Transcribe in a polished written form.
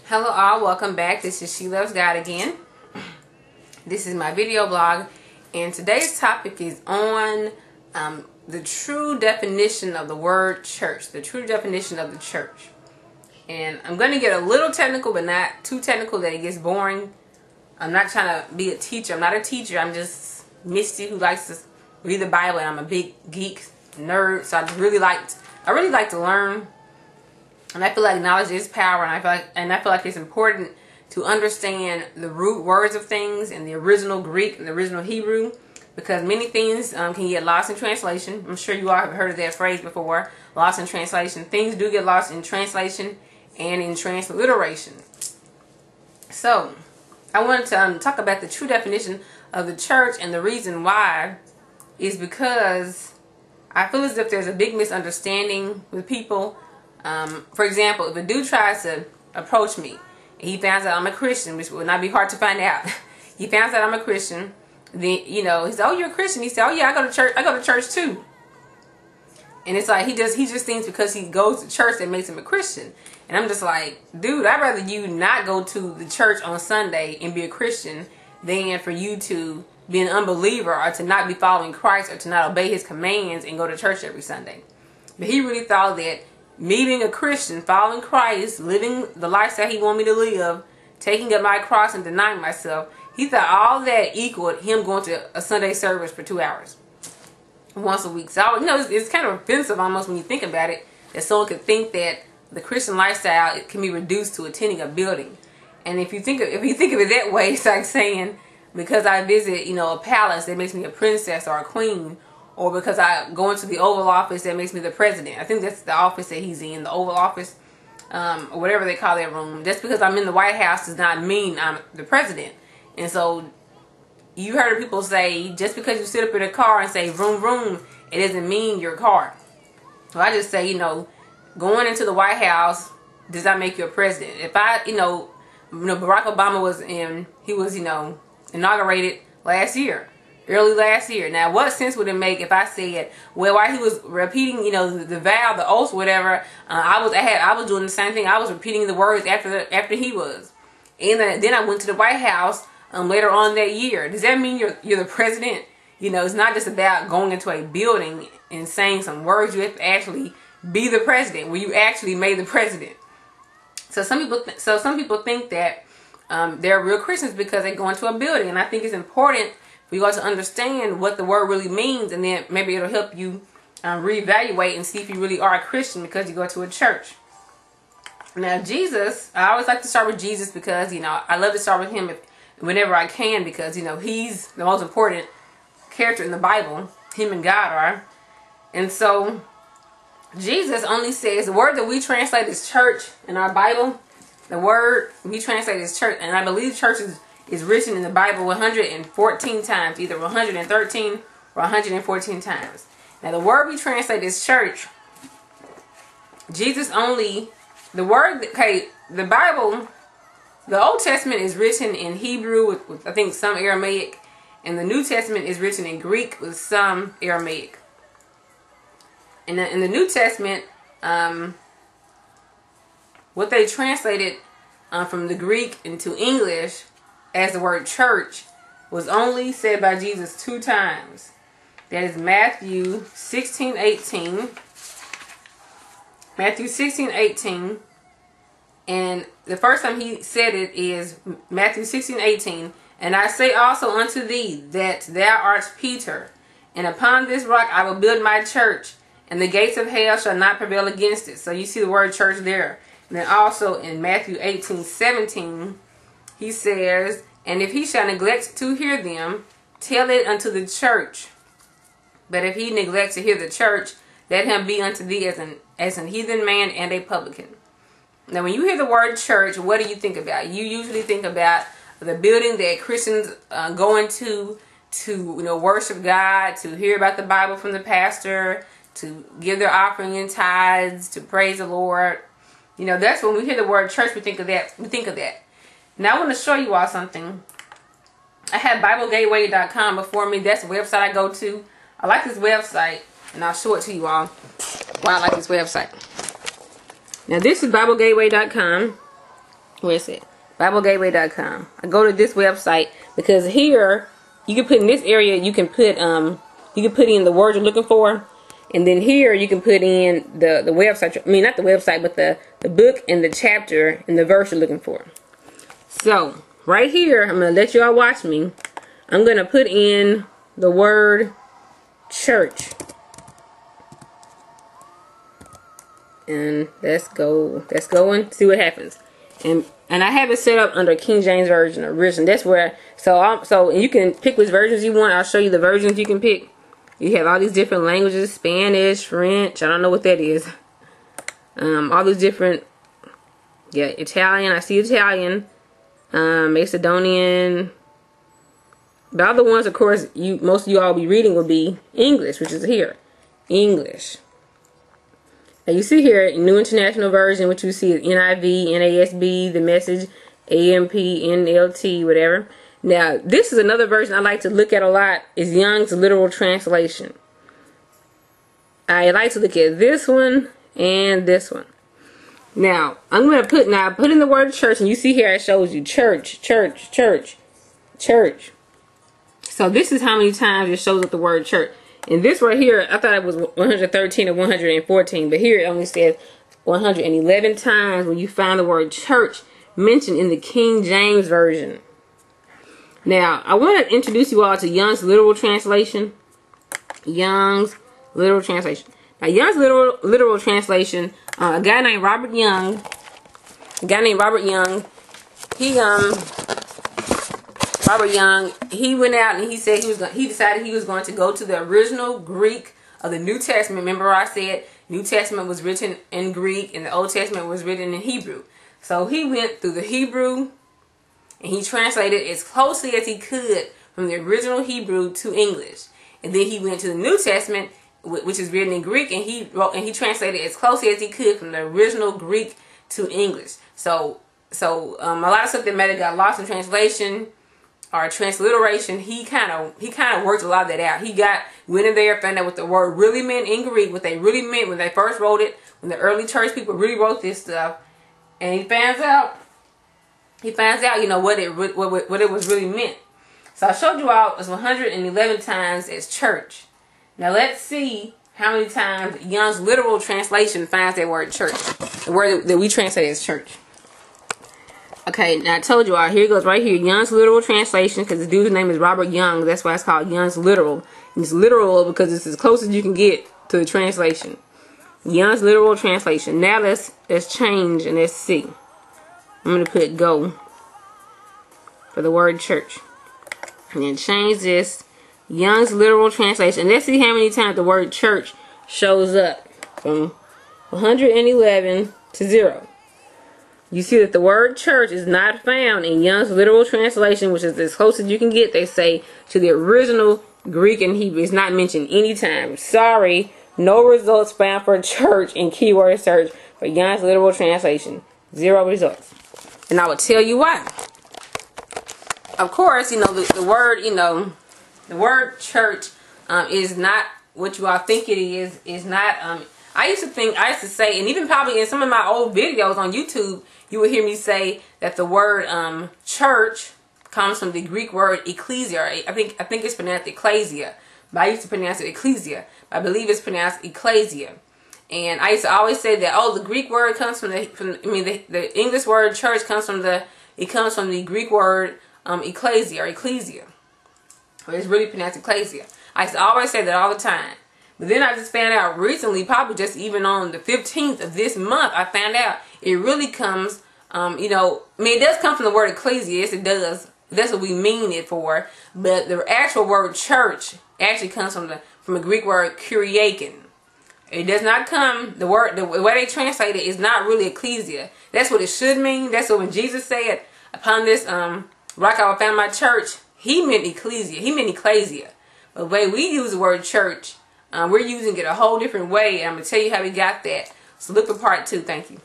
Hello all, welcome back. This is She Loves God again. This is my video blog, and today's topic is on the true definition of the word church, the true definition of the church. And I'm going to get a little technical, but not too technical that it gets boring. I'm not trying to be a teacher. I'm not a teacher. I'm just Misty who likes to read the Bible, and I'm a big geek nerd, so I really like to learn. And I feel like knowledge is power, and I feel like it's important to understand the root words of things and the original Greek and the original Hebrew, because many things can get lost in translation. I'm sure you all have heard of that phrase before, lost in translation. Things do get lost in translation and in transliteration. So I wanted to talk about the true definition of the church, and the reason why is because I feel as if there's a big misunderstanding with people. For example, if a dude tries to approach me and he finds out I'm a Christian, which would not be hard to find out, he finds out I'm a Christian, then, he said, "Oh, you're a Christian?" He said, "Oh yeah, I go to church. I go to church too." And it's like he just thinks because he goes to church that makes him a Christian. And I'm just like, dude, I'd rather you not go to the church on Sunday and be a Christian than for you to be an unbeliever, or to not be following Christ, or to not obey his commands and go to church every Sunday. But he really thought that me being a Christian, following Christ, living the lifestyle he wanted me to live, taking up my cross and denying myself, he thought all that equaled him going to a Sunday service for 2 hours once a week. So it's kind of offensive almost when you think about it, that someone could think that the Christian lifestyle, it can be reduced to attending a building. And if you think of it that way, it's like saying, because I visit a palace, that makes me a princess or a queen, or because I go into the Oval Office, that makes me the president. I think that's the office that he's in, the Oval Office, or whatever they call that room. Just because I'm in the White House does not mean I'm the president. And so you heard people say, just because you sit up in a car and say vroom vroom, it doesn't mean your car. So I just say, going into the White House does not make you a president. If Barack Obama was inaugurated early last year. Now, what sense would it make if I said, well, while he was repeating, the vow, the oath, whatever, I was doing the same thing. I was repeating the words after he was, and then I went to the White House later on that year. Does that mean you're the president? It's not just about going into a building and saying some words. You have to actually be the president, where you actually made the president. So some people think that they're real Christians because they go into a building, and I think it's important for you guys to understand what the word really means, and then maybe it'll help you reevaluate and see if you really are a Christian because you go to a church. Now, Jesus, I always like to start with Jesus because, I love to start with him whenever I can, because, he's the most important character in the Bible. Him and God are. And so, Jesus only says, the word that we translate as church in our Bible, the word we translate as church, and I believe church is written in the Bible 114 times, either 113 or 114 times. Now, the word we translate as church, Jesus only, the Bible, the Old Testament is written in Hebrew with I think some Aramaic, and the New Testament is written in Greek with some Aramaic. In the New Testament, what they translated from the Greek into English as the word church was only said by Jesus 2 times. That is Matthew 16:18. Matthew 16:18. And the first time he said it is Matthew 16:18. "And I say also unto thee that thou art Peter, and upon this rock I will build my church, and the gates of hell shall not prevail against it." So you see the word church there. And then also in Matthew 18:17, he says, "And if he shall neglect to hear them, tell it unto the church. But if he neglect to hear the church, let him be unto thee as an heathen man and a publican." Now, when you hear the word church, what do you think about? You usually think about the building that Christians go into to worship God, to hear about the Bible from the pastor, to give their offering and tithes, to praise the Lord. That's when we hear the word church, we think of that. Now, I want to show you all something. I have BibleGateway.com before me. That's the website I go to. I like this website, and I'll show it to you all why I like this website. Now, this is BibleGateway.com. where is it? BibleGateway.com. I go to this website because here you can put in this area. You can put in the word you're looking for, and then here you can put in the website. I mean, not the website, but the book and the chapter and the verse you're looking for. So right here, I'm gonna let you all watch me. I'm gonna put in the word church, and let's go and see what happens. And I have it set up under King James Version original. That's where so you can pick which versions you want. I'll show you the versions you can pick. You have all these different languages: Spanish, French. I don't know what that is. All these different, Italian. I see Italian, Macedonian. The other ones, of course, most of you all be reading will be English, which is here, English. Now you see here, New International Version, which you see is NIV, NASB, the Message, AMP, NLT, whatever. Now, this is another version I like to look at a lot, is Young's Literal Translation. I like to look at this one and this one. Now, I'm going to put in the word church, and you see here it shows you church, church, church, church. So this is how many times it shows up the word church. And this right here, I thought it was 113 or 114, but here it only says 111 times when you find the word church mentioned in the King James Version. Now, I want to introduce you all to Young's Literal Translation. Young's Literal Translation. Now, Young's Literal Translation, a guy named Robert Young, he went out and he said he decided he was going to go to the original Greek of the New Testament. Remember I said New Testament was written in Greek and the Old Testament was written in Hebrew. So he went through the Hebrew and he translated as closely as he could from the original Hebrew to English. And then he went to the New Testament, which is written in Greek, and he translated as closely as he could from the original Greek to English. So a lot of stuff that might have got lost in translation or transliteration, he kind of worked a lot of that out. He went in there, found out what the word really meant in Greek, what they really meant when they first wrote it, when the early church people really wrote this stuff, and he finds out, what it was really meant. So I showed you all it's 111 times as church. Now let's see how many times Young's Literal Translation finds that word church, the word that we translate as church. Okay, now I told you all, here it goes right here, Young's Literal Translation, because the dude's name is Robert Young. That's why it's called Young's Literal. And it's literal because it's as close as you can get to the translation. Young's Literal Translation. Now let's change and let's see. I'm going to put go for the word church. And then change this, Young's Literal Translation. Let's see how many times the word church shows up from 111 to 0. You see that the word church is not found in Young's Literal Translation, which is as close as you can get, they say, to the original Greek and Hebrew. It's not mentioned anytime. Sorry, no results found for church in keyword search for Young's Literal Translation. 0 results. And I will tell you why. Of course, the word church is not what you all think it is. Is not. I used to say, and even probably in some of my old videos on YouTube, you would hear me say that the word church comes from the Greek word ekklesia. I think it's pronounced ekklesia, but I used to pronounce it ecclesia. I believe it's pronounced ekklesia. And I used to always say that, the Greek word comes from the English word church comes from the Greek word ekklesia or ecclesia. But it's really pronounced ecclesia. I used to always say that all the time. But then I just found out recently, probably just even on the 15th of this month, I found out it really comes, it does come from the word ecclesia. Yes, it does. That's what we mean it for. But the actual word church actually comes from a Greek word kuriakin. It does not come, the way they translate it is not really ecclesia. That's what it should mean. That's what when Jesus said, upon this rock I will found my church, he meant ecclesia. He meant ecclesia. But the way we use the word church, we're using it a whole different way. And I'm going to tell you how we got that. So look for part 2. Thank you.